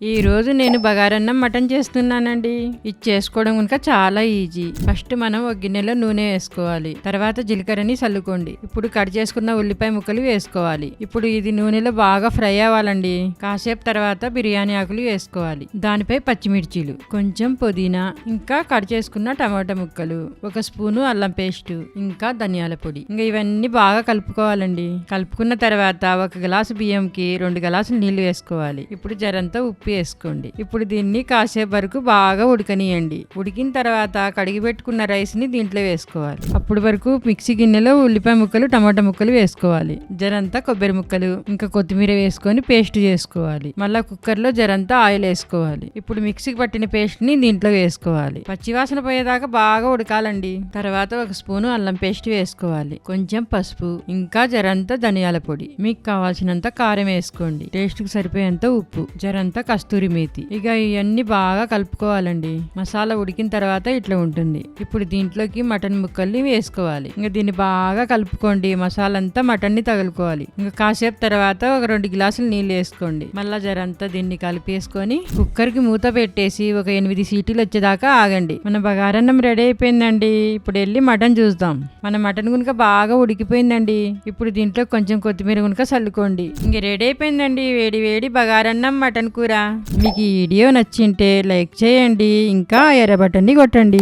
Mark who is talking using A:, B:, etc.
A: ఈ రోజు నేను బగారన్నం మటన్ చేస్తున్నానండి. ఇది చేసుకోవడం కనుక చాలా ఈజీ. ఫస్ట్ మనం ఒక గిన్నెలో నూనె వేసుకోవాలి. తర్వాత జీలకర్రని చల్లుకోండి. ఇప్పుడు కట్ చేసుకున్న ఉల్లిపాయ ముక్కలు వేసుకోవాలి. ఇప్పుడు ఇది నూనెలో బాగా ఫ్రై అవ్వాలండి. కాసేపు తర్వాత బిర్యానీ ఆకులు వేసుకోవాలి. దానిపై పచ్చిమిర్చీలు, కొంచెం పుదీనా, ఇంకా కట్ చేసుకున్న టమాటా ముక్కలు, ఒక స్పూను అల్లం పేస్ట్, ఇంకా ధనియాల పొడి. ఇంకా ఇవన్నీ బాగా కలుపుకోవాలండి. కలుపుకున్న తర్వాత ఒక గ్లాసు బియ్యంకి 2 గ్లాసులు నీళ్లు వేసుకోవాలి. ఇప్పుడు జరంతా ఉప్పు వేసుకోండి. ఇప్పుడు దీన్ని కాసేపు వరకు బాగా ఉడకనియండి. ఉడికిన తర్వాత కడిగి పెట్టుకున్న రైస్ ని దీంట్లో వేసుకోవాలి. అప్పుడు వరకు మిక్సీ గిన్నెలో ఉల్లిపాయ ముక్కలు, టమాటా ముక్కలు వేసుకోవాలి. జరంతా కొబ్బరి ముక్కలు, ఇంకా కొత్తిమీర వేసుకొని పేస్ట్ చేసుకోవాలి. మళ్ళా కుక్కర్ లో జరంతా ఆయిల్ వేసుకోవాలి. ఇప్పుడు మిక్సీకి పట్టిన పేస్ట్ ని దీంట్లో వేసుకోవాలి. పచ్చివాసన పోయేదాకా బాగా ఉడకాలండి. తర్వాత ఒక స్పూను అల్లం పేస్ట్ వేసుకోవాలి. కొంచెం పసుపు, ఇంకా జరంతా ధనియాల పొడి, మీకు కావాల్సినంత కారం వేసుకోండి. టేస్ట్ కి సరిపోయేంత ఉప్పు, జరంతా కస్తూరి మేతి. ఇక ఇవన్నీ బాగా కలుపుకోవాలండి. మసాలా ఉడికిన తర్వాత ఇట్లా ఉంటుంది. ఇప్పుడు దీంట్లోకి మటన్ ముక్కల్ని వేసుకోవాలి. ఇంకా దీన్ని బాగా కలుపుకోండి. మసాలా అంతా మటన్ ని తగులుకోవాలి. ఇంకా కాసేపు తర్వాత ఒక 2 గ్లాసులు నీళ్ళు వేసుకోండి. మళ్ళా జరంతా దీన్ని కలిపేసుకొని కుక్కర్ కి మూత పెట్టేసి ఒక 8 సీటీలు వచ్చేదాకా ఆగండి. మన బగారన్నం రెడీ అయిపోయిందండి. ఇప్పుడు వెళ్ళి మటన్ చూద్దాం. మన మటన్ గునుక బాగా ఉడికిపోయిందండి. ఇప్పుడు దీంట్లో కొంచెం కొత్తిమీర గునుక చల్లుకోండి. ఇంక రెడీ అయిపోయిందండి వేడి వేడి బగారన్నం మటన్ కూర. మీకు ఈ వీడియో నచ్చింటే లైక్ చేయండి, ఇంకా ఎర్ర బటన్ని కొట్టండి.